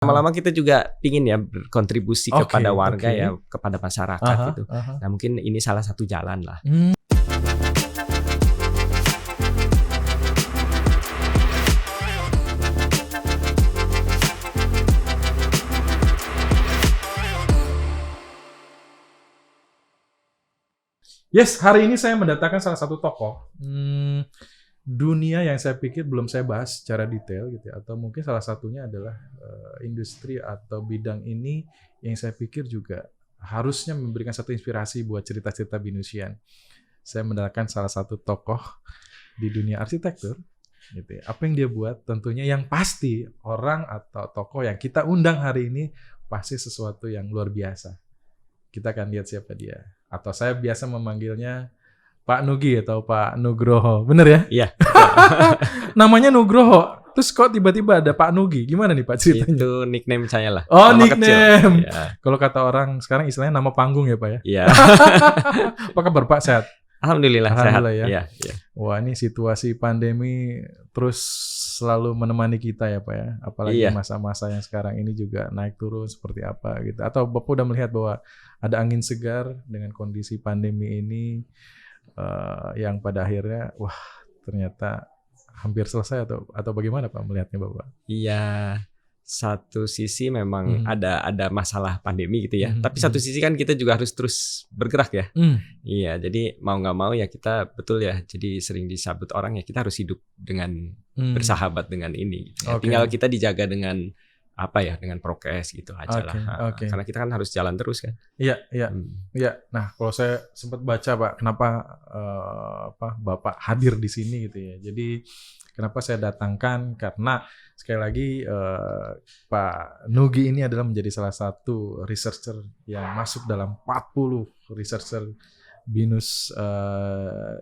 Lama-lama kita juga pingin ya berkontribusi kepada warga ya, kepada masyarakat gitu. Nah mungkin ini salah satu jalan lah. Yes, hari ini saya mendatangkan salah satu tokoh dunia yang saya pikir belum saya bahas secara detail gitu ya, atau mungkin salah satunya adalah industri atau bidang ini yang saya pikir juga harusnya memberikan satu inspirasi buat cerita-cerita Binusian. Saya mendatangkan salah satu tokoh di dunia arsitektur gitu ya. Apa yang dia buat tentunya yang pasti orang atau tokoh yang kita undang hari ini pasti sesuatu yang luar biasa. Kita akan lihat siapa dia. Atau saya biasa memanggilnya Pak Nugi atau Pak Nugroho. Bener ya? Iya. Namanya Nugroho. Terus kok tiba-tiba ada Pak Nugi? Gimana nih Pak ceritanya? Itu nickname saya lah. Oh, nama nickname. Ya. Kalau kata orang sekarang istilahnya nama panggung ya Pak ya? Iya. Apa kabar Pak? Sehat? Alhamdulillah sehat. Ya. Iya. Wah, ini situasi pandemi terus selalu menemani kita ya Pak ya. Apalagi masa-masa yang sekarang ini juga naik turun seperti apa gitu. Atau Bapak udah melihat bahwa ada angin segar dengan kondisi pandemi ini yang pada akhirnya wah ternyata hampir selesai atau bagaimana Pak melihatnya Bapak? Iya. Satu sisi memang ada masalah pandemi gitu ya. Tapi satu sisi kan kita juga harus terus bergerak ya. Iya, jadi mau nggak mau ya kita betul ya. Jadi sering disebut orang ya kita harus hidup dengan bersahabat dengan ini. Gitu ya. Tinggal kita dijaga dengan apa ya, dengan prokes gitu aja lah. Karena kita kan harus jalan terus kan. Iya. Nah, kalau saya sempat baca Pak, kenapa Bapak hadir di sini gitu ya. Jadi kenapa saya datangkan karena sekali lagi Pak Nugi ini adalah menjadi salah satu researcher yang masuk dalam 40 researcher Binus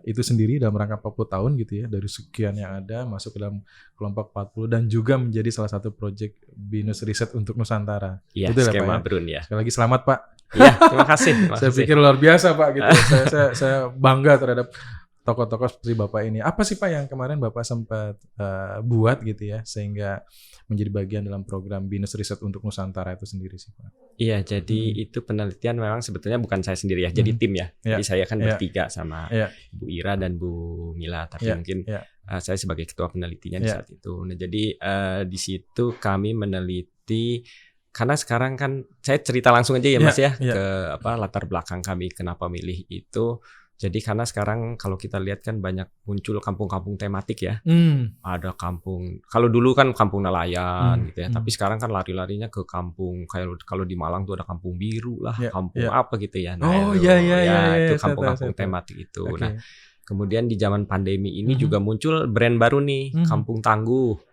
itu sendiri dalam rangka 40 tahun gitu ya, dari sekian yang ada masuk ke dalam kelompok 40 dan juga menjadi salah satu proyek Binus Riset untuk Nusantara. Iya, itu skema Pak, Brun ya. Sekali lagi selamat Pak. Iya, terima kasih. Saya pikir luar biasa Pak gitu. saya bangga terhadap tokoh-tokoh seperti Bapak ini. Apa sih Pak yang kemarin Bapak sempat buat gitu ya sehingga menjadi bagian dalam program Binus Riset untuk Nusantara itu sendiri sih Pak? Iya, jadi itu penelitian memang sebetulnya bukan saya sendiri ya, jadi tim ya. Jadi saya kan bertiga sama Bu Ira dan Bu Mila, tapi mungkin saya sebagai ketua penelitinya di saat itu. Nah, jadi di situ kami meneliti karena sekarang kan saya cerita langsung aja ya Mas ya ke latar belakang kami kenapa milih itu. Jadi karena sekarang kalau kita lihat kan banyak muncul kampung-kampung tematik ya. Ada kampung, kalau dulu kan kampung nelayan gitu ya. Tapi sekarang kan lari-larinya ke kampung, kayak kalau di Malang tuh ada kampung biru lah, kampung apa gitu ya. Nah, itu kampung-kampung tematik itu. Nah, kemudian di zaman pandemi ini juga muncul brand baru nih, Kampung Tangguh.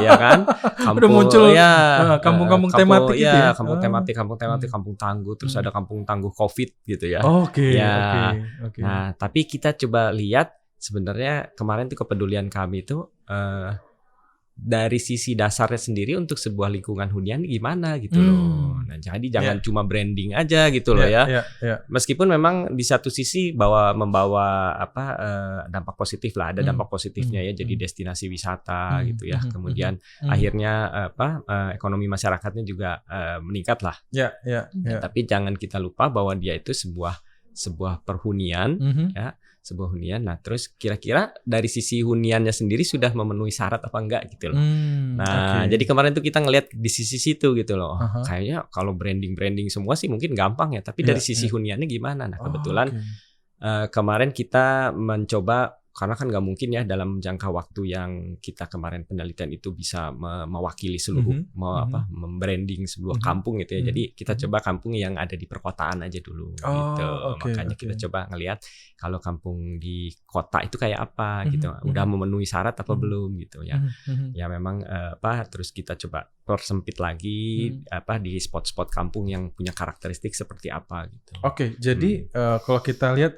Iya kan? Udah muncul kampung-kampung tematik gitu ya. Kampung tematik, kampung tangguh, terus ada kampung tangguh Covid gitu ya. Oke. Nah, tapi kita coba lihat sebenarnya kemarin tuh kepedulian kami itu dari sisi dasarnya sendiri untuk sebuah lingkungan hunian gimana gitu loh. Nah, jadi jangan cuma branding aja gitu loh ya. Meskipun memang di satu sisi membawa dampak positif lah, ada dampak positifnya ya, jadi destinasi wisata gitu ya. Kemudian akhirnya ekonomi masyarakatnya juga meningkat lah. Tapi jangan kita lupa bahwa dia itu sebuah perhunian ya. Sebuah hunian. Nah, terus kira-kira dari sisi huniannya sendiri sudah memenuhi syarat apa enggak gitu loh. Nah, jadi kemarin tuh kita ngelihat di sisi situ gitu loh. Kayaknya kalau branding semua sih mungkin gampang ya, tapi dari sisi huniannya gimana? Nah, kebetulan kemarin kita mencoba, karena kan nggak mungkin ya dalam jangka waktu yang kita kemarin penelitian itu bisa mewakili seluruh membranding sebuah kampung gitu ya. Jadi kita coba kampung yang ada di perkotaan aja dulu gitu. Makanya kita coba ngelihat kalau kampung di kota itu kayak apa gitu. Udah memenuhi syarat apa belum gitu ya. Ya memang terus kita coba persempit lagi di spot-spot kampung yang punya karakteristik seperti apa gitu. Jadi kalau kita lihat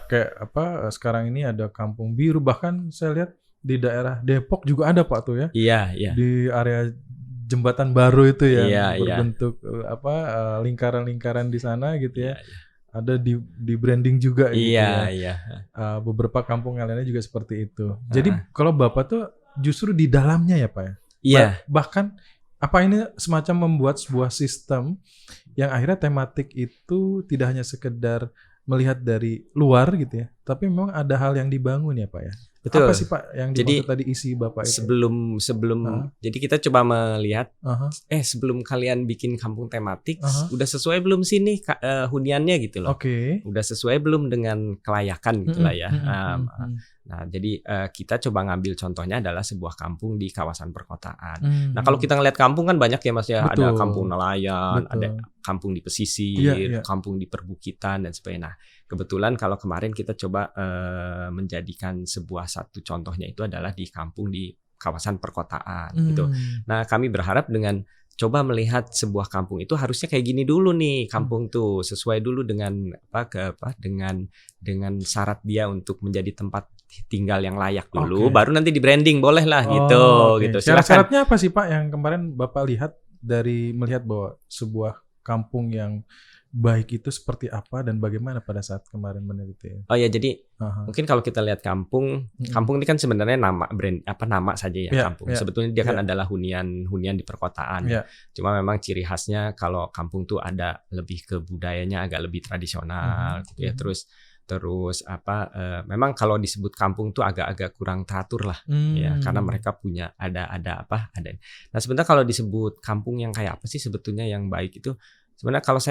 kayak sekarang ini ada Kampung Biru, bahkan saya lihat di daerah Depok juga ada Pak tuh ya. Iya. Di area jembatan baru itu ya, berbentuk lingkaran-lingkaran di sana gitu ya. Ada di branding juga gitu ya. Beberapa kampung yang lainnya juga seperti itu. Jadi kalau Bapak tuh justru di dalamnya ya Pak ya. Iya. Bahkan apa ini semacam membuat sebuah sistem yang akhirnya tematik itu tidak hanya sekedar melihat dari luar gitu ya, tapi memang ada hal yang dibangun ya Pak ya. Betul. Apa sih Pak yang dimaksud tadi isi Bapak itu? Sebelum jadi kita coba melihat sebelum kalian bikin kampung tematik udah sesuai belum sih nih huniannya gitu loh. Udah sesuai belum dengan kelayakan gitulah ya. Nah, jadi kita coba ngambil contohnya adalah sebuah kampung di kawasan perkotaan. Nah, kalau kita ngelihat kampung kan banyak ya Mas ya, ada kampung nelayan, ada kampung di pesisir, kampung di perbukitan dan sebagainya. Nah, kebetulan kalau kemarin kita coba menjadikan sebuah satu contohnya itu adalah di kampung di kawasan perkotaan gitu. Nah, kami berharap dengan coba melihat sebuah kampung itu harusnya kayak gini dulu nih kampung tuh, sesuai dulu dengan dengan syarat dia untuk menjadi tempat tinggal yang layak dulu, baru nanti di branding boleh lah gitu. Syarat-syaratnya apa sih Pak yang kemarin Bapak lihat dari melihat bahwa sebuah kampung yang baik itu seperti apa dan bagaimana pada saat kemarin meneliti? Oh ya, jadi mungkin kalau kita lihat kampung ini kan sebenarnya nama nama saja ya kampung. Sebetulnya dia kan adalah hunian di perkotaan. Cuma memang ciri khasnya kalau kampung tuh ada lebih ke budayanya agak lebih tradisional gitu ya. Terus memang kalau disebut kampung tuh agak-agak kurang teratur lah ya, karena mereka punya ada. Nah, sebenarnya kalau disebut kampung yang kayak apa sih sebetulnya yang baik itu, sebenarnya kalau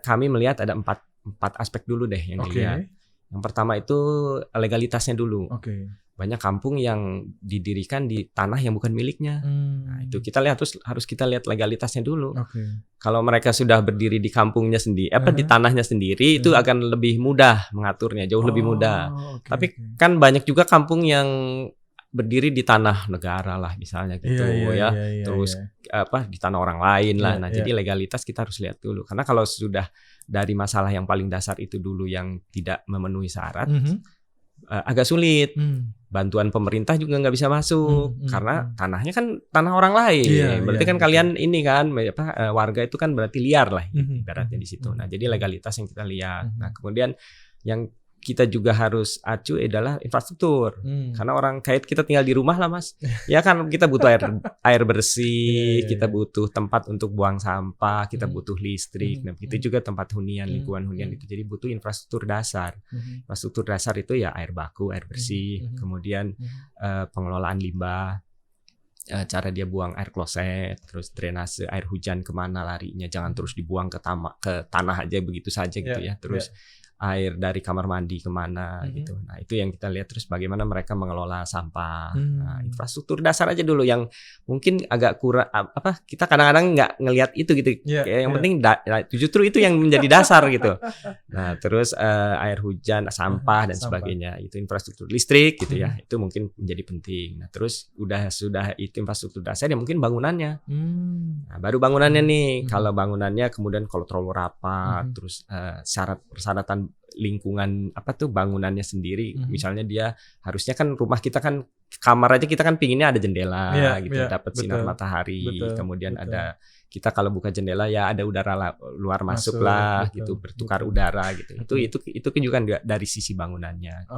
kami melihat ada empat aspek dulu deh yang dilihat. Yang pertama itu legalitasnya dulu. Banyak kampung yang didirikan di tanah yang bukan miliknya. Nah, itu kita lihat harus kita lihat legalitasnya dulu. Kalau mereka sudah berdiri di kampungnya sendiri, di tanahnya sendiri, itu akan lebih mudah mengaturnya, jauh lebih mudah. Tapi kan banyak juga kampung yang berdiri di tanah negara lah misalnya gitu terus di tanah orang lain lah. Nah, jadi legalitas kita harus lihat dulu, karena kalau sudah dari masalah yang paling dasar itu dulu yang tidak memenuhi syarat, agak sulit. Bantuan pemerintah juga nggak bisa masuk karena tanahnya kan tanah orang lain. Berarti kan kalian ini kan warga itu kan berarti liar lah ibaratnya di situ. Nah, jadi legalitas yang kita lihat. Nah, kemudian yang kita juga harus acu adalah infrastruktur. Karena orang kait kita tinggal di rumah lah Mas. Ya kan kita butuh air bersih, kita butuh tempat untuk buang sampah, kita butuh listrik. Nah, begitu juga tempat hunian, lingkungan hunian itu. Jadi butuh infrastruktur dasar. Infrastruktur dasar itu ya air baku, air bersih, kemudian pengelolaan limbah, cara dia buang air kloset, terus drainase air hujan kemana larinya, jangan terus dibuang ke tanah aja begitu saja gitu ya. Terus air dari kamar mandi kemana gitu. Nah, itu yang kita lihat. Terus bagaimana mereka mengelola sampah. Nah, infrastruktur dasar aja dulu yang mungkin agak kurang kita kadang-kadang nggak ngelihat itu gitu. Yang penting justru itu yang menjadi dasar gitu. Nah, terus air hujan, sampah dan sebagainya. Itu infrastruktur listrik gitu ya. Itu mungkin menjadi penting. Nah, terus sudah itu infrastruktur dasar ya mungkin bangunannya. Nah, baru bangunannya nih. Kalau bangunannya kemudian kalau terlalu rapat, terus persyaratan lingkungan bangunannya sendiri, misalnya dia harusnya kan rumah kita kan kamar aja kita kan pinginnya ada jendela gitu, dapat sinar matahari, kemudian ada kita kalau buka jendela ya ada udara luar masuk lah gitu, bertukar udara gitu. Itu juga dari sisi bangunannya.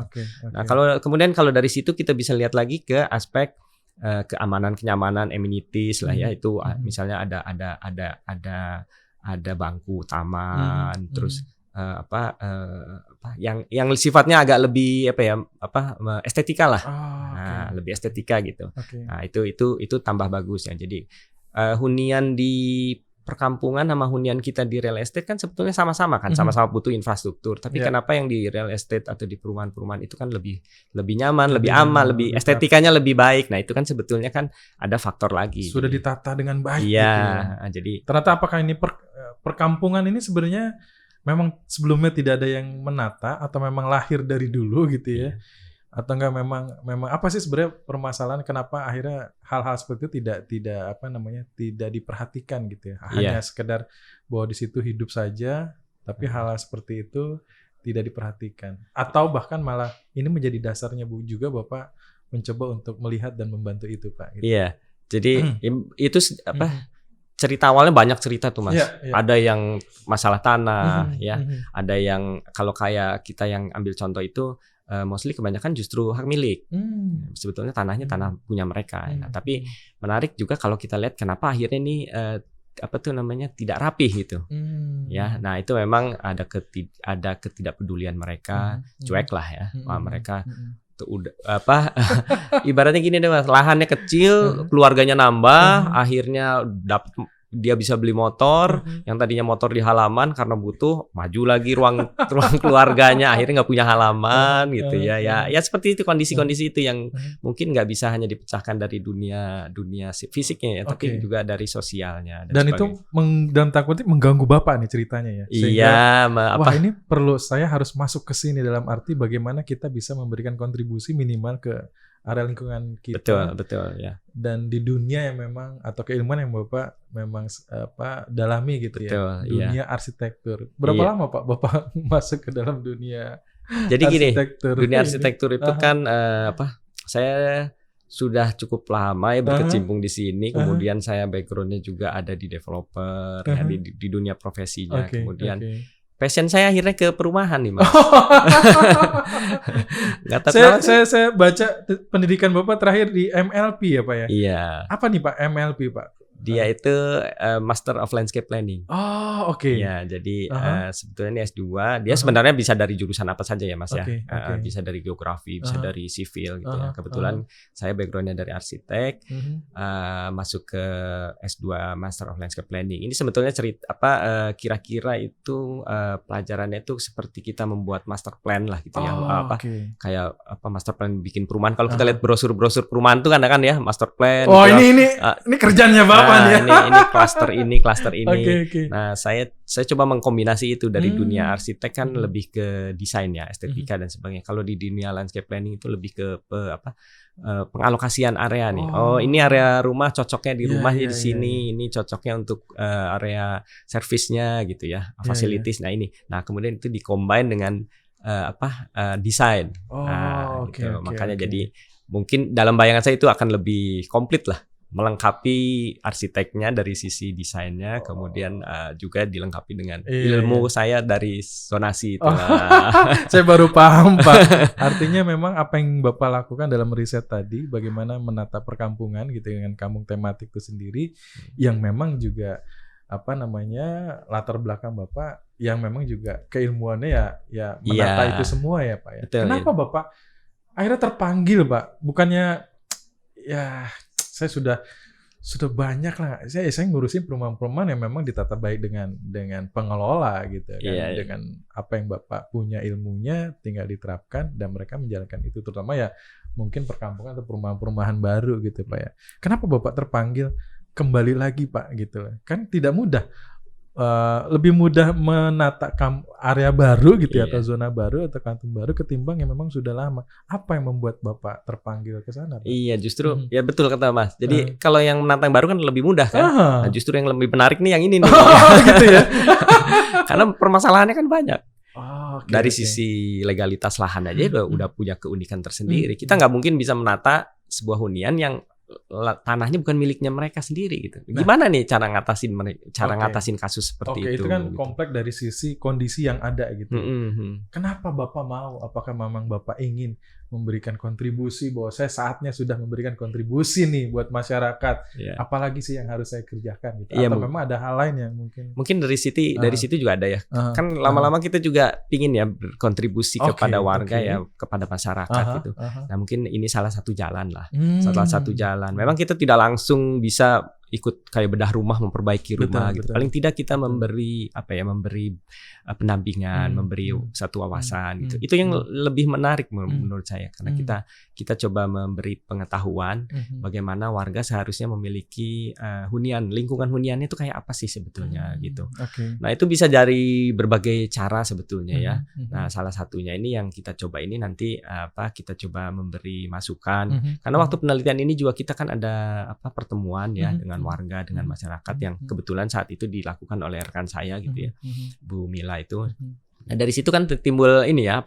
Nah, kalau dari situ kita bisa lihat lagi ke aspek keamanan, kenyamanan, amenities lah ya, itu misalnya ada bangku taman, terus yang sifatnya agak lebih estetika lah. Nah, lebih estetika gitu. Nah, itu tambah bagus ya. Jadi hunian di perkampungan sama hunian kita di real estate kan sebetulnya sama-sama kan, sama-sama butuh infrastruktur. Tapi kenapa yang di real estate atau di perumahan-perumahan itu kan lebih nyaman, lebih aman, lebih estetikanya lebih baik. Nah, itu kan sebetulnya kan ada faktor lagi. Sudah ditata dengan baik. Iya, gitu ya. Jadi ternyata apakah ini perkampungan ini sebenarnya memang sebelumnya tidak ada yang menata atau memang lahir dari dulu gitu ya? Atau enggak memang apa sih sebenarnya permasalahan kenapa akhirnya hal-hal seperti itu tidak diperhatikan gitu ya? Hanya sekedar bahwa di situ hidup saja, tapi hal-hal seperti itu tidak diperhatikan. Atau bahkan malah ini menjadi dasarnya juga Bapak mencoba untuk melihat dan membantu itu, Pak. Gitu. Iya. Jadi itu cerita awalnya banyak cerita tuh Mas. Ada yang masalah tanah ya, ada yang kalau kayak kita yang ambil contoh itu mostly kebanyakan justru hak milik. Sebetulnya tanahnya tanah punya mereka. Nah, tapi menarik juga kalau kita lihat kenapa akhirnya ini tidak rapih gitu. Ya, nah itu memang ada ketidakpedulian mereka, cuek lah ya. Mereka tuh udah ibaratnya gini deh Mas, lahannya kecil, keluarganya nambah, akhirnya dia bisa beli motor yang tadinya motor di halaman karena butuh maju lagi ruang keluarganya, akhirnya nggak punya halaman gitu ya seperti itu kondisi-kondisi itu yang mungkin nggak bisa hanya dipecahkan dari dunia fisiknya ya, tapi juga dari sosialnya dan itu dalam tanda kutip mengganggu Bapak nih ceritanya ya. Wah ini perlu saya harus masuk ke sini dalam arti bagaimana kita bisa memberikan kontribusi minimal ke area lingkungan kita. Betul ya. Dan di dunia yang memang atau keilmuan yang Bapak memang dalami gitu ya. Dunia arsitektur. Berapa lama Bapak masuk ke dalam dunia Jadi arsitektur? Gini, dunia arsitektur itu kan saya sudah cukup lama ya berkecimpung di sini. Kemudian saya backgroundnya juga ada di developer, ya, di dunia profesinya. Kemudian passion saya akhirnya ke perumahan nih Mas. Saya baca pendidikan Bapak terakhir di MLP ya Pak ya? Iya. Apa nih Pak MLP Pak? Dia itu Master of Landscape Planning. Oh, oke. Ya, jadi sebetulnya ini S2. Dia sebenarnya bisa dari jurusan apa saja ya, Mas ya. Bisa dari geografi, bisa dari sivil gitu ya. Kebetulan saya backgroundnya dari arsitek, masuk ke S2 Master of Landscape Planning. Ini sebetulnya kira-kira itu pelajarannya itu seperti kita membuat master plan lah gitu ya. Kayak master plan bikin perumahan. Kalau kita lihat brosur-brosur perumahan itu kan ya master plan. Oh, gitu. ini kerjanya Bapak. Ini klaster ini. Nah, saya coba mengkombinasi itu dari dunia arsitek kan lebih ke desain ya, estetika dan sebagainya. Kalau di dunia landscape planning itu lebih ke pengalokasian area nih. Ini area rumah cocoknya di rumahnya di sini, ini cocoknya untuk area servisnya gitu ya, facilities. Nah, ini. Nah, kemudian itu dikombin dengan desain. Makanya jadi mungkin dalam bayangan saya itu akan lebih komplit lah, melengkapi arsiteknya dari sisi desainnya, kemudian juga dilengkapi dengan ilmu saya dari zonasi itu. Saya baru paham Pak. Artinya memang apa yang Bapak lakukan dalam riset tadi, bagaimana menata perkampungan gitu dengan kampung tematik itu sendiri, yang memang juga latar belakang Bapak yang memang juga keilmuannya ya menata itu semua ya Pak ya. Betul, kenapa Bapak akhirnya terpanggil Pak? Bukannya ya saya sudah banyak lah. Saya ngurusin perumahan-perumahan yang memang ditata baik dengan pengelola gitu kan. Dengan apa yang Bapak punya ilmunya tinggal diterapkan dan mereka menjalankan itu, terutama ya mungkin perkampungan atau perumahan-perumahan baru gitu Pak ya. Kenapa Bapak terpanggil kembali lagi Pak gitu? Kan tidak mudah. Lebih mudah menata area baru gitu ya, atau zona baru atau kantung baru ketimbang yang memang sudah lama. Apa yang membuat Bapak terpanggil ke sana Pak? Iya, justru ya betul kata Mas. Jadi kalau yang menata yang baru kan lebih mudah kan. Nah, justru yang lebih menarik nih yang ini nih. Gitu ya. Karena permasalahannya kan banyak. Dari sisi legalitas lahan aja udah punya keunikan tersendiri. Kita nggak mungkin bisa menata sebuah hunian yang tanahnya bukan miliknya mereka sendiri gitu. Gimana nih cara ngatasin kasus seperti itu? Itu kan gitu. kompleks dari sisi kondisi yang ada gitu. Kenapa Bapak mau? Apakah memang Bapak ingin memberikan kontribusi bahwa saya saatnya sudah memberikan kontribusi nih buat masyarakat? Apalagi sih yang harus saya kerjakan gitu? Atau memang ada hal lain yang mungkin dari situ juga ada ya. Kan lama-lama kita juga pingin ya berkontribusi kepada warga ya, kepada masyarakat gitu. Nah, mungkin ini salah satu jalan lah. Salah satu jalan. Memang kita tidak langsung bisa ikut kayak bedah rumah, memperbaiki rumah gitu. Paling tidak kita memberi pendampingan, memberi satu wawasan gitu. Itu yang lebih menarik menurut saya, karena kita coba memberi pengetahuan bagaimana warga seharusnya memiliki lingkungan huniannya itu kayak apa sih sebetulnya gitu. Nah, itu bisa dari berbagai cara sebetulnya ya. Nah, salah satunya ini yang kita coba ini nanti kita coba memberi masukan. Karena waktu penelitian ini juga kita kan ada pertemuan ya dengan warga, dengan masyarakat yang kebetulan saat itu dilakukan oleh rekan saya gitu ya, Bu Mila itu. Nah dari situ kan timbul ini ya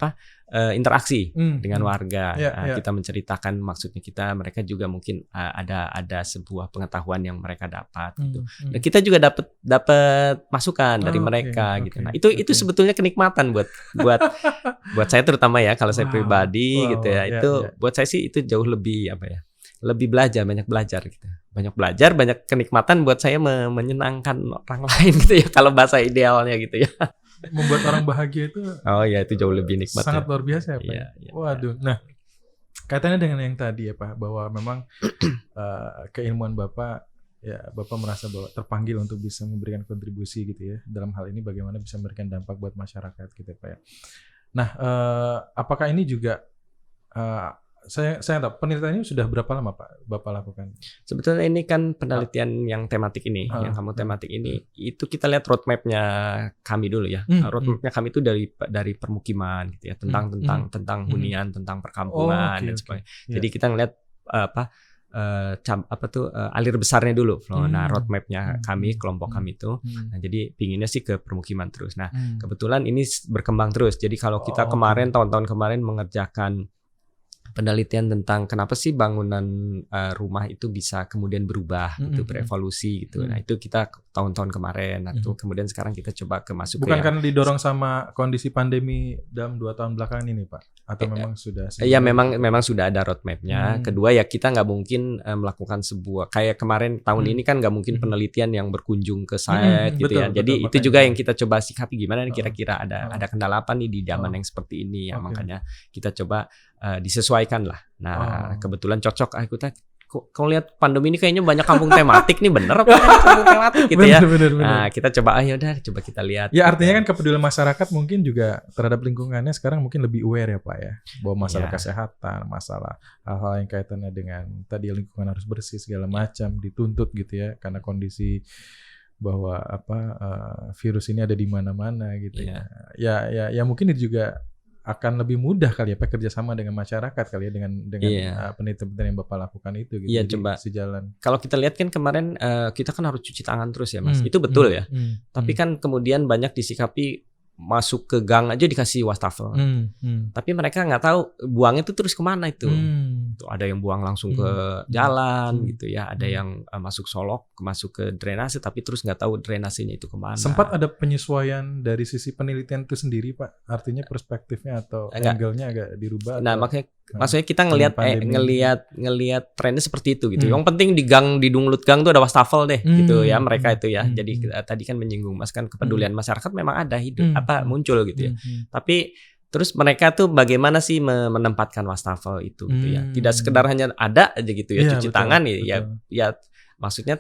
interaksi dengan warga. Yeah. Kita menceritakan maksudnya mereka juga mungkin ada sebuah pengetahuan yang mereka dapat gitu. Dan kita juga dapat masukan dari mereka gitu. Nah itu sebetulnya kenikmatan buat saya terutama ya kalau saya pribadi gitu ya. Itu buat saya sih itu jauh lebih lebih banyak belajar gitu. Banyak belajar, banyak kenikmatan buat saya menyenangkan orang lain gitu ya kalau bahasa idealnya gitu ya. Membuat orang bahagia itu itu jauh lebih nikmat sangat luar biasa ya Pak. Iya. Waduh. Nah kaitannya dengan yang tadi ya Pak, bahwa memang keilmuan Bapak ya, Bapak merasa bahwa terpanggil untuk bisa memberikan kontribusi gitu ya, dalam hal ini bagaimana bisa memberikan dampak buat masyarakat gitu ya Pak ya. Nah apakah ini juga saya tahu penelitian ini sudah berapa lama Pak Bapak lakukan? Sebetulnya ini kan penelitian yang tematik ini, yang kamu tematik ini, itu kita lihat roadmap-nya kami dulu ya. Roadmap-nya kami itu dari permukiman gitu ya, tentang hunian, tentang perkampungan dan sebagainya. Jadi kita ngelihat alir besarnya dulu. Nah, roadmap-nya kami, kelompok kami itu. Nah, jadi pinginnya sih ke permukiman terus. Nah, kebetulan ini berkembang terus. Jadi kalau kita tahun-tahun kemarin mengerjakan penelitian tentang kenapa sih bangunan rumah itu bisa kemudian berubah gitu, berevolusi gitu. Nah, itu kita tahun-tahun kemarin. Nah, itu kemudian sekarang kita coba masuk bukan karena didorong sama kondisi pandemi dalam 2 tahun belakangan ini, Pak? Atau memang sudah? Iya, memang sudah ada roadmap-nya. Kedua ya kita nggak mungkin melakukan sebuah kayak kemarin tahun ini kan nggak mungkin penelitian yang berkunjung ke site gitu ya. Jadi itu juga yang kita coba sikapi gimana nih kira-kira ada kendala apa nih di zaman yang seperti ini ya. Makanya kita coba disesuaikan lah. Nah, kebetulan cocok. Kalau lihat pandemi ini kayaknya banyak kampung tematik nih, bener apa kampung tematik gitu ya. Bener. Nah, kita coba coba kita lihat. Ya artinya kan kepedulian masyarakat mungkin juga terhadap lingkungannya sekarang mungkin lebih aware ya Pak ya, bahwa masalah kesehatan, masalah hal-hal yang kaitannya dengan tadi lingkungan harus bersih segala macam dituntut gitu ya, karena kondisi bahwa virus ini ada di mana-mana gitu ya mungkin itu juga akan lebih mudah kali ya Pak kerjasama dengan masyarakat kali ya dengan penelitian yang Bapak lakukan itu gitu. Iya, coba sejalan. Kalau kita lihat kan kemarin kita kan harus cuci tangan terus ya Mas. Itu betul ya. Tapi kan kemudian banyak disikapi masuk ke gang aja dikasih wastafel. Tapi mereka nggak tahu buangnya itu terus kemana itu. Tuh, ada yang buang langsung ke jalan gitu ya. Ada yang masuk masuk ke drainase tapi terus nggak tahu drainasenya itu kemana. Sempat ada penyesuaian dari sisi penelitian itu sendiri Pak? Artinya perspektifnya atau angle-nya agak dirubah? Nah, maksudnya kita ngelihat trennya seperti itu gitu. Yang penting di Dunglut Gang tuh ada wastafel deh gitu ya mereka itu ya. Jadi tadi kan menyinggung Mas kan kepedulian masyarakat memang ada muncul gitu ya. Tapi terus mereka tuh bagaimana sih menempatkan wastafel itu gitu ya. Tidak sekedar hanya ada aja gitu ya cuci tangan ya maksudnya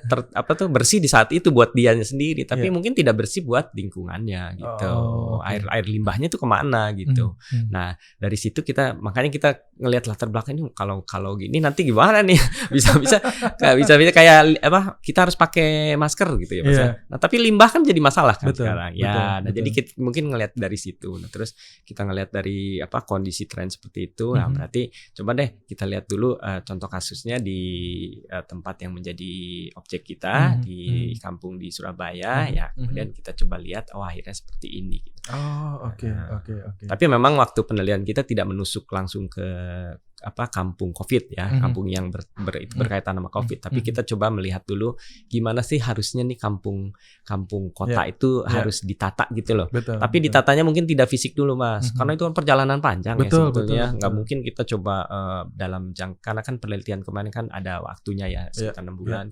bersih di saat itu buat dianya sendiri, tapi mungkin tidak bersih buat lingkungannya gitu. Air limbahnya itu kemana gitu. Nah dari situ makanya kita ngelihat latar belakang ini kalau gini nanti gimana nih bisa kayak kita harus pakai masker gitu ya Mas. Nah tapi limbah kan jadi masalah kan sekarang ya. Nah jadi kita mungkin ngelihat dari situ. Nah terus kita ngelihat dari kondisi tren seperti itu. Nah berarti coba deh kita lihat dulu contoh kasusnya di tempat yang menjadi objek kita di kampung di Surabaya ya, kemudian kita coba lihat akhirnya seperti ini gitu. Oke. Tapi memang waktu penelitian kita tidak menusuk langsung ke kampung Covid ya, kampung yang berkaitan sama Covid, tapi kita coba melihat dulu gimana sih harusnya nih kampung kota itu harus ditata gitu loh. Tapi ditatanya mungkin tidak fisik dulu Mas, karena itu kan perjalanan panjang ya sebetulnya. Nggak mungkin kita coba dalam karena kan penelitian kemarin kan ada waktunya ya sekitar 6 bulan,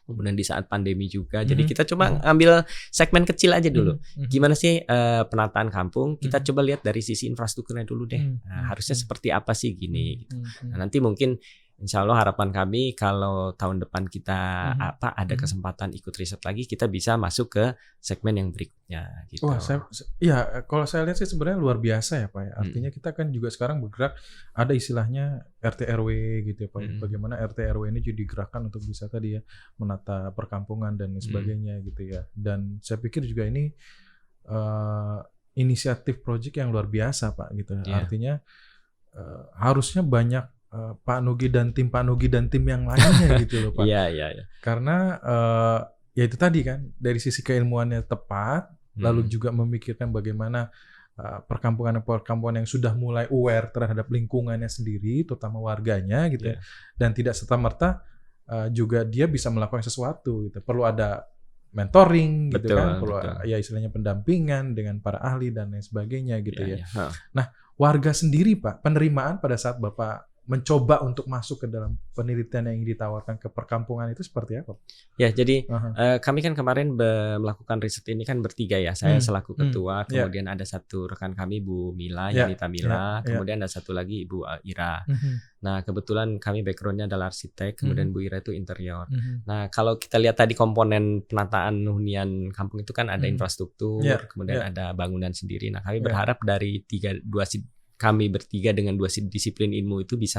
kemudian di saat pandemi juga. Jadi kita coba ambil segmen kecil aja dulu. Gimana sih penataan kampung? Kita coba lihat dari sisi infrastrukturnya dulu deh. Nah, harusnya seperti apa sih gini gitu. Nah, nanti mungkin insya Allah harapan kami kalau tahun depan kita ada kesempatan ikut riset lagi, kita bisa masuk ke segmen yang berikutnya gitu. Wah, kalau saya lihat sih sebenarnya luar biasa ya Pak ya. Artinya kita kan juga sekarang bergerak, ada istilahnya RT RW gitu ya Pak. Bagaimana RT RW ini juga digerakkan untuk bisa tadi ya menata perkampungan dan sebagainya gitu ya. Dan saya pikir juga ini inisiatif proyek yang luar biasa Pak gitu. Artinya harusnya banyak Pak Nugi dan tim yang lainnya gitu loh Pak. Iya. Karena ya itu tadi kan dari sisi keilmuannya tepat, lalu juga memikirkan bagaimana perkampungan yang sudah mulai aware terhadap lingkungannya sendiri, terutama warganya gitu ya, dan tidak serta-merta juga dia bisa melakukan sesuatu gitu. Perlu ada mentoring gitu kan, perlu ya istilahnya pendampingan dengan para ahli dan lain sebagainya gitu ya. Nah, warga sendiri Pak, penerimaan pada saat Bapak mencoba untuk masuk ke dalam penelitian yang ingin ditawarkan ke perkampungan itu seperti apa? Ya, jadi kami kan kemarin melakukan riset ini kan bertiga ya. Saya selaku ketua, kemudian ada satu rekan kami Bu Mila, Yanita Mila, kemudian ada satu lagi Ibu Ira. Nah, kebetulan kami backgroundnya adalah arsitek, kemudian Bu Ira itu interior. Nah, kalau kita lihat tadi komponen penataan hunian kampung itu kan ada infrastruktur, kemudian ada bangunan sendiri. Nah, kami berharap dari kami bertiga dengan dua disiplin ilmu itu bisa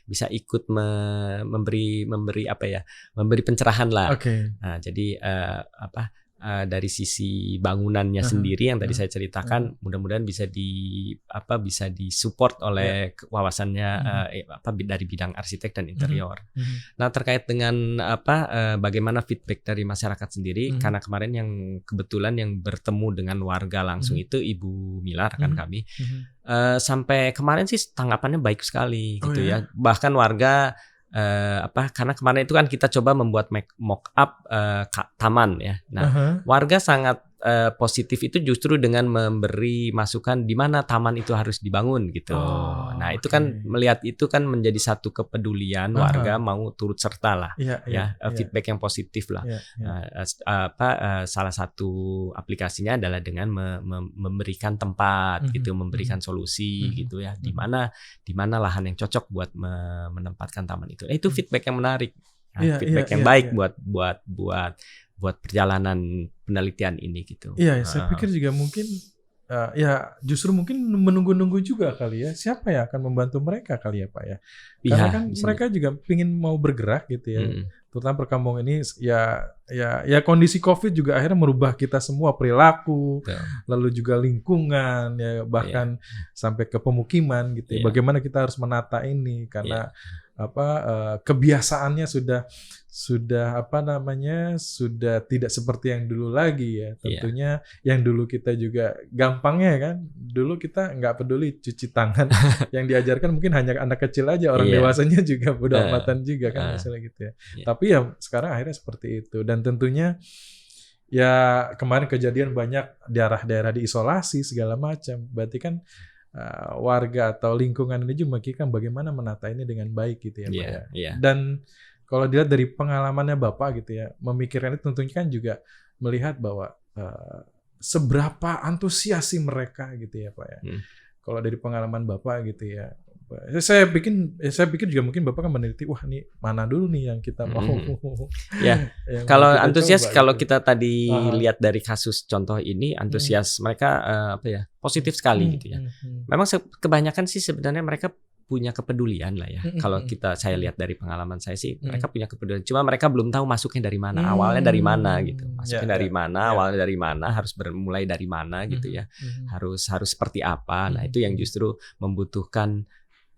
bisa ikut memberi pencerahan lah. Nah, jadi dari sisi bangunannya sendiri yang tadi saya ceritakan, mudah-mudahan bisa disupport oleh wawasannya dari bidang arsitek dan interior. Nah, terkait dengan bagaimana feedback dari masyarakat sendiri, karena kemarin yang kebetulan yang bertemu dengan warga langsung itu Ibu Mila, rekan kami. Sampai kemarin sih tanggapannya baik sekali gitu ya. Bahkan warga karena kemarin itu kan kita coba membuat mock up taman ya. Nah, warga sangat positif itu justru dengan memberi masukan di mana taman itu harus dibangun gitu. Nah, itu kan melihat itu kan menjadi satu kepedulian warga mau turut serta lah. Feedback yang positif lah. Salah satu aplikasinya adalah dengan memberikan tempat gitu, memberikan solusi gitu ya. Di mana lahan yang cocok buat menempatkan taman itu. Itu feedback yang menarik. Feedback yang baik buat perjalanan penelitian ini gitu. Iya, saya pikir juga mungkin justru mungkin menunggu-nunggu juga kali ya. Siapa yang akan membantu mereka kali ya Pak ya? Karena kan mereka juga ingin mau bergerak gitu ya. Terutama perkampungan ini ya kondisi Covid juga akhirnya merubah kita semua perilaku, lalu juga lingkungan ya, bahkan sampai ke pemukiman gitu ya. Bagaimana kita harus menata ini karena kebiasaannya sudah tidak seperti yang dulu lagi ya. Tentunya yang dulu kita juga gampangnya kan, dulu kita nggak peduli cuci tangan. Yang diajarkan mungkin hanya anak kecil aja, orang dewasanya juga bodo amatan juga kan misalnya gitu ya. Tapi ya sekarang akhirnya seperti itu, dan tentunya ya kemarin kejadian banyak daerah-daerah diisolasi segala macam. Berarti kan warga atau lingkungan ini juga memikirkan bagaimana menata ini dengan baik gitu ya Pak ya. Dan kalau dilihat dari pengalamannya Bapak gitu ya, memikirkan itu tentunya kan juga melihat bahwa seberapa antusiasi mereka gitu ya Pak ya. Kalau dari pengalaman Bapak gitu ya, saya pikir juga mungkin Bapak kan meneliti, wah nih mana dulu nih yang kita mau. Kalau antusias, kalau gitu. Kita tadi lihat dari kasus contoh ini, antusias mereka positif sekali gitu ya. Memang kebanyakan sih sebenarnya mereka punya kepedulian lah ya. Kalau saya lihat dari pengalaman saya sih, mereka punya kepedulian. Cuma mereka belum tahu masuknya dari mana, awalnya dari mana gitu. Masuknya dari mana, awalnya dari mana, harus bermulai dari mana gitu ya. Harus seperti apa. Nah, itu yang justru membutuhkan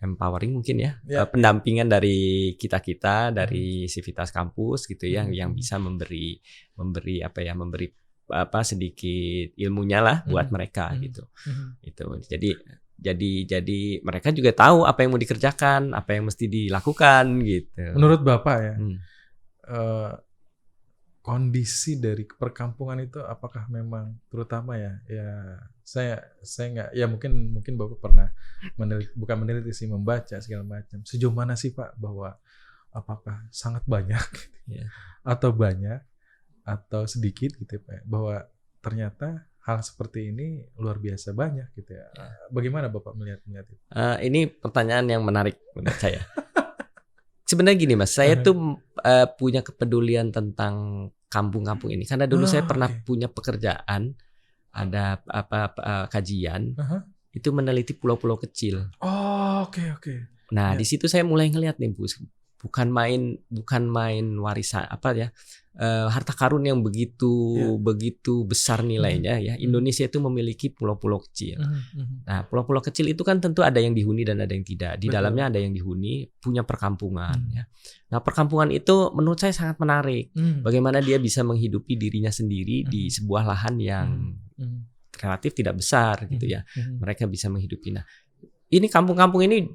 empowering mungkin ya, pendampingan dari kita dari Civitas Kampus gitu ya, yang bisa memberi sedikit ilmunya lah buat mereka gitu. Itu jadi mereka juga tahu apa yang mau dikerjakan, apa yang mesti dilakukan gitu. Menurut Bapak ya, kondisi dari perkampungan itu apakah memang terutama ya saya nggak, ya mungkin Bapak pernah meneliti sih, membaca segala macam, sejauh mana sih Pak bahwa apakah sangat banyak atau sedikit gitu Pak, bahwa ternyata hal seperti ini luar biasa banyak gitu ya. Bagaimana Bapak melihat itu? Ini pertanyaan yang menarik menurut saya. Sebenarnya gini Mas, saya tuh punya kepedulian tentang kampung-kampung ini karena dulu saya pernah punya pekerjaan, ada kajian itu meneliti pulau-pulau kecil. Oke. Nah, di situ saya mulai ngelihat nih Bu, bukan main warisan harta karun yang begitu besar nilainya ya. Indonesia itu memiliki pulau-pulau kecil. Nah, pulau-pulau kecil itu kan tentu ada yang dihuni dan ada yang tidak. Di dalamnya ada yang dihuni, punya perkampungan ya. Nah, perkampungan itu menurut saya sangat menarik. Bagaimana dia bisa menghidupi dirinya sendiri di sebuah lahan yang relatif tidak besar gitu ya. Mereka bisa menghidupi. Nah, ini kampung-kampung ini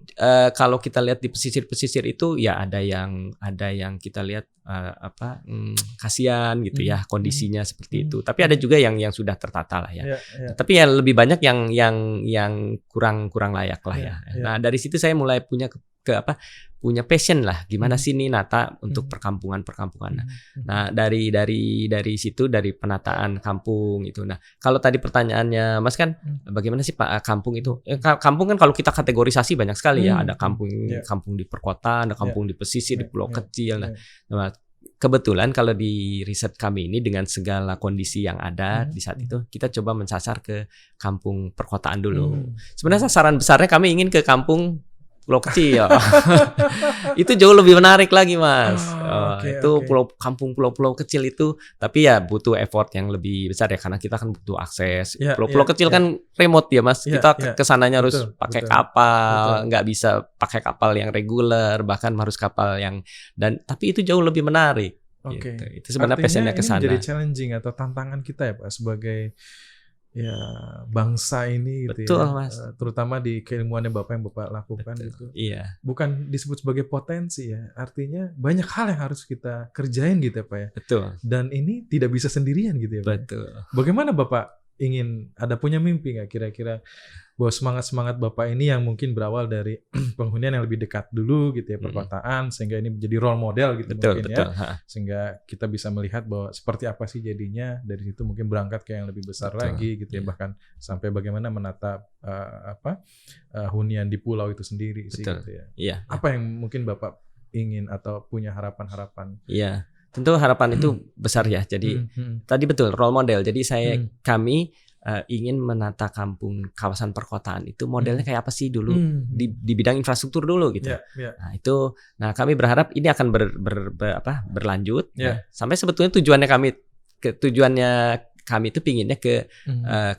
kalau kita lihat di pesisir-pesisir itu ya ada yang kita lihat kasihan gitu ya kondisinya seperti itu. Tapi ada juga yang sudah tertata lah ya. Tapi ya lebih banyak yang kurang layak lah ya. Nah, dari situ saya mulai punya punya passion lah gimana sih ini nata untuk perkampungan. Nah, dari situ, dari penataan kampung itu. Nah, kalau tadi pertanyaannya Mas kan bagaimana sih Pak kampung itu? Kampung kan kalau kita kategorisasi banyak sekali ya, ada kampung di perkotaan, ada kampung di pesisir, di pulau kecil. Nah, kebetulan kalau di riset kami ini dengan segala kondisi yang ada di saat itu, kita coba mensasar ke kampung perkotaan dulu. Sebenarnya sasaran besarnya kami ingin ke kampung pulau kecil. Itu jauh lebih menarik lagi Mas. Pulau-pulau kecil itu, tapi ya butuh effort yang lebih besar ya karena kita kan butuh akses. Pulau-pulau kecil kan remote ya Mas. Kita kesananya harus pakai kapal, nggak bisa pakai kapal yang reguler, bahkan harus kapal yang tapi itu jauh lebih menarik. Gitu. Itu sebenarnya passionnya ke sana. Jadi challenging atau tantangan kita ya Pak sebagai bangsa ini gitu. Betul, Mas. Terutama di keilmuan yang Bapak lakukan. Betul. Gitu. Iya. Bukan disebut sebagai potensi ya, artinya banyak hal yang harus kita kerjain gitu ya Pak ya. Betul. Dan ini tidak bisa sendirian gitu ya Pak. Betul. Bagaimana Bapak punya mimpi nggak kira-kira bahwa semangat Bapak ini yang mungkin berawal dari penghunian yang lebih dekat dulu gitu ya, perkotaan, sehingga ini menjadi role model gitu mungkin ya, sehingga kita bisa melihat bahwa seperti apa sih jadinya, dari situ mungkin berangkat ke yang lebih besar lagi gitu ya, bahkan sampai bagaimana menata hunian di pulau itu sendiri sih gitu ya. Apa yang mungkin Bapak ingin atau punya harapan-harapan? Iya, tentu harapan itu besar ya. Jadi tadi betul role model. Jadi kami ingin menata kawasan perkotaan itu modelnya kayak apa sih dulu di bidang infrastruktur dulu gitu. Nah kami berharap ini akan berlanjut sampai sebetulnya tujuannya kami itu pinginnya ke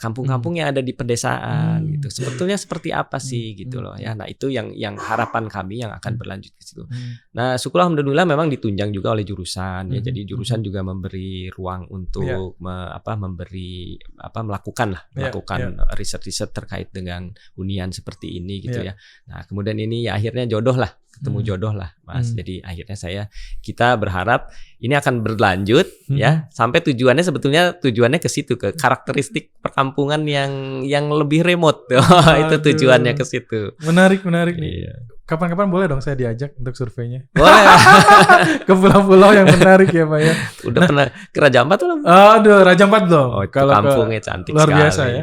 kampung-kampung yang ada di pedesaan gitu. Sebetulnya seperti apa sih gitu loh ya. Nah, itu yang harapan kami yang akan berlanjut ke situ. Nah, syukur alhamdulillah memang ditunjang juga oleh jurusan ya. Jadi jurusan juga memberi ruang untuk melakukan riset-riset terkait dengan hunian seperti ini gitu ya. Nah, kemudian ini ya akhirnya ketemu jodoh lah Mas. Jadi akhirnya kita berharap ini akan berlanjut ya sampai tujuannya ke situ, ke karakteristik perkampungan yang lebih remote. Itu tujuannya ke situ. Menarik nih. Iya. Kapan-kapan boleh dong saya diajak untuk surveinya? Boleh. Ke pulau-pulau yang menarik ya Pak ya. Udah pernah ke Raja Ampat belum? Aduh, Raja Ampat belum. Kalau kampungnya cantik luar sekali. Biasa ya.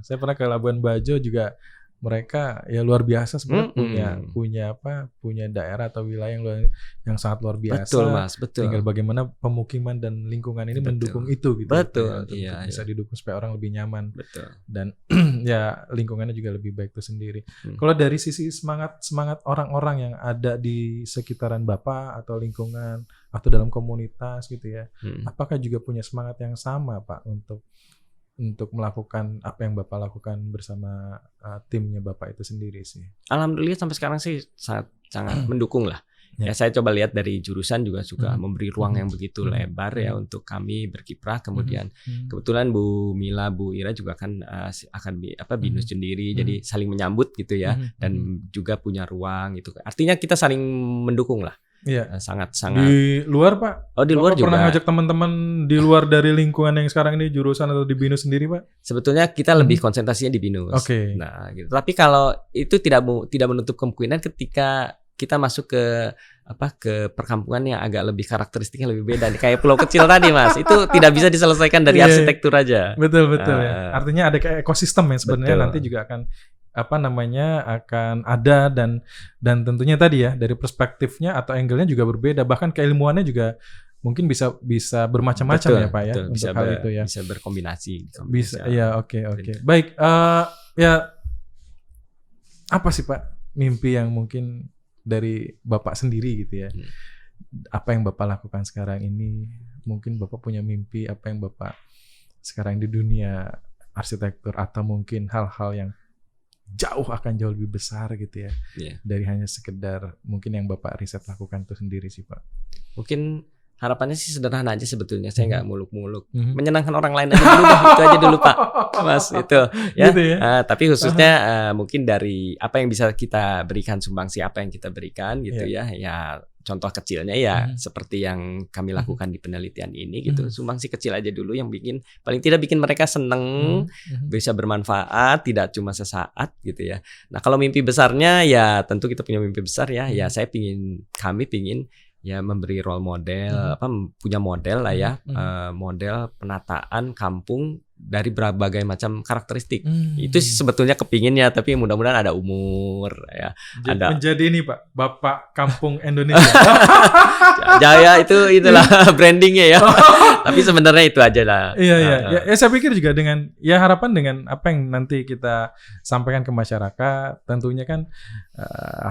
Saya pernah ke Labuan Bajo juga. Mereka ya luar biasa sebenarnya punya daerah atau wilayah yang sangat luar biasa. Betul Mas, betul. Tinggal bagaimana pemukiman dan lingkungan ini mendukung itu gitu. Betul. Ya, bisa didukung supaya orang lebih nyaman. Betul. Dan ya lingkungannya juga lebih baik itu sendiri. Kalau dari sisi semangat orang-orang yang ada di sekitaran Bapak atau lingkungan atau dalam komunitas gitu ya, apakah juga punya semangat yang sama Pak untuk melakukan apa yang Bapak lakukan bersama timnya Bapak itu sendiri sih? Alhamdulillah sampai sekarang sih sangat mendukung lah. Ya saya coba lihat dari jurusan juga memberi ruang yang begitu lebar ya untuk kami berkiprah. Kemudian kebetulan Bu Mila, Bu Ira juga kan akan BINUS sendiri, jadi saling menyambut gitu ya, dan juga punya ruang gitu. Artinya kita saling mendukung lah. Iya. Sangat. Di luar Pak? Oh di luar juga. Pernah ngajak teman-teman di luar dari lingkungan yang sekarang ini jurusan atau di BINUS sendiri Pak? Sebetulnya kita lebih konsentrasinya di BINUS. Oke. Nah, gitu. Tapi kalau itu tidak menutup kemungkinan ketika kita masuk ke perkampungan yang agak lebih karakteristiknya lebih beda nih, kayak pulau kecil tadi Mas. Itu tidak bisa diselesaikan dari arsitektur aja. Betul ya. Artinya ada kayak ekosistem yang sebenarnya nanti juga akan akan ada dan tentunya tadi ya dari perspektifnya atau angle-nya juga berbeda, bahkan keilmuannya juga mungkin bisa bermacam-macam ya Pak ya, untuk hal itu ya. Bisa berkombinasi. Bisa ya, oke. Baik, ya apa sih Pak mimpi yang mungkin dari Bapak sendiri gitu ya? Apa yang Bapak lakukan sekarang ini? Mungkin Bapak punya mimpi apa yang Bapak sekarang di dunia arsitektur, atau mungkin hal-hal yang akan jauh lebih besar gitu ya, dari hanya sekedar mungkin yang Bapak riset lakukan itu sendiri sih Pak. Mungkin harapannya sih sederhana aja sebetulnya. Saya nggak muluk-muluk. Menyenangkan orang lain aja dulu, itu aja dulu Pak. Mas, itu ya. Gitu ya? Tapi khususnya mungkin dari apa yang bisa kita berikan, sumbangsi apa yang kita berikan gitu ya. Ya contoh kecilnya ya seperti yang kami lakukan di penelitian ini gitu. Sumbangsi kecil aja dulu yang paling tidak bikin mereka seneng, bisa bermanfaat, tidak cuma sesaat gitu ya. Nah, kalau mimpi besarnya ya tentu kita punya mimpi besar ya. Ya kami pingin ya memberi role model, punya model lah ya, model penataan kampung dari berbagai macam karakteristik. Itu sih sebetulnya kepinginnya, tapi mudah-mudahan ada umur ya. Ada menjadi ini Pak, Bapak Kampung Indonesia. Jaya itulah brandingnya ya. Tapi sebenarnya itu aja lah. Iya. Ya, saya pikir juga dengan harapan dengan apa yang nanti kita sampaikan ke masyarakat, tentunya kan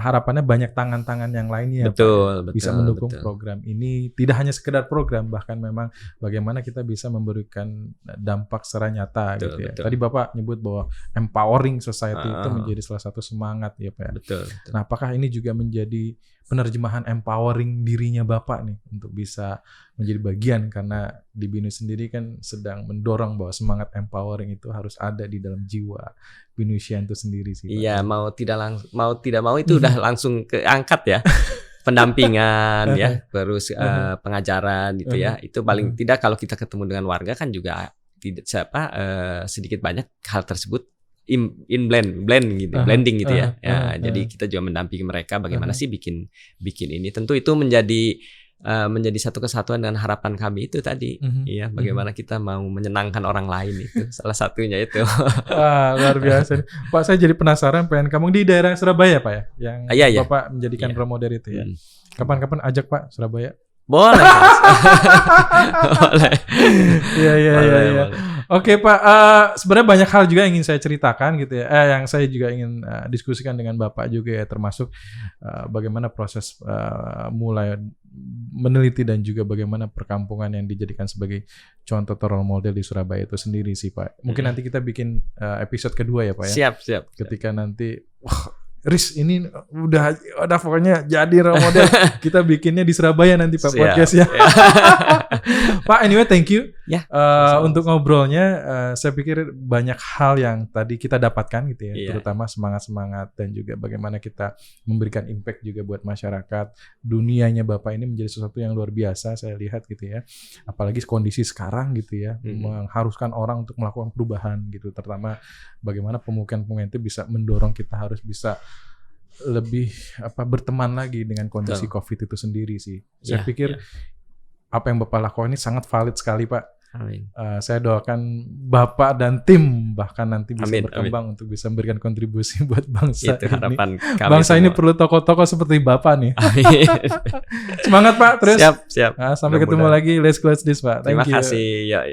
harapannya banyak tangan-tangan yang lainnya betul, bisa mendukung program ini. Tidak hanya sekedar program, bahkan memang bagaimana kita bisa memberikan dampak secara nyata gitu ya. Tadi Bapak nyebut bahwa empowering society itu menjadi salah satu semangat ya Pak. Betul. Nah, apakah ini juga menjadi penerjemahan empowering dirinya Bapak nih untuk bisa menjadi bagian, karena di BINUS sendiri kan sedang mendorong bahwa semangat empowering itu harus ada di dalam jiwa BINUSian itu sendiri sih Pak. Iya, mau tidak mau itu udah langsung keangkat ya. Pendampingan ya, terus pengajaran gitu ya. Itu paling tidak kalau kita ketemu dengan warga kan juga tidak sedikit banyak hal tersebut blend gitu, blending gitu ya. Jadi kita juga mendampingi mereka bagaimana sih bikin ini. Tentu itu menjadi satu kesatuan dengan harapan kami itu tadi. Iya, bagaimana kita mau menyenangkan orang lain itu salah satunya itu. Luar biasa. Pak, saya jadi penasaran, pengen kamu di daerah Surabaya Pak ya, yang Bapak menjadikan role model itu ya. Kapan-kapan ajak Pak Surabaya. Boleh. Boleh. Iya. Oke Pak, sebenarnya banyak hal juga yang ingin saya ceritakan gitu ya. Yang saya juga ingin diskusikan dengan Bapak juga ya, termasuk bagaimana proses mulai meneliti dan juga bagaimana perkampungan yang dijadikan sebagai contoh role model di Surabaya itu sendiri sih Pak. Mungkin nanti kita bikin episode kedua ya Pak ya. Siap. Ketika nanti Riz ini udah pokoknya jadi role model. Kita bikinnya di Surabaya nanti Pak podcastnya. Pak, anyway thank you untuk ngobrolnya. Saya pikir banyak hal yang tadi kita dapatkan gitu ya, terutama semangat dan juga bagaimana kita memberikan impact juga buat masyarakat. Dunianya Bapak ini menjadi sesuatu yang luar biasa saya lihat gitu ya. Apalagi kondisi sekarang gitu ya, mengharuskan orang untuk melakukan perubahan gitu, terutama bagaimana pemukiman itu bisa mendorong kita harus bisa lebih berteman lagi dengan kondisi COVID itu sendiri sih. Saya pikir apa yang Bapak lakukan ini sangat valid sekali Pak. Amin. Saya doakan Bapak dan tim bahkan nanti bisa berkembang untuk bisa memberikan kontribusi buat bangsa itu harapan ini. Kami bangsa semua. Ini perlu tokoh-tokoh seperti Bapak nih. Amin. Semangat Pak terus. Siap. Sampai ketemu lagi. Let's close this Pak. Terima kasih. Ya.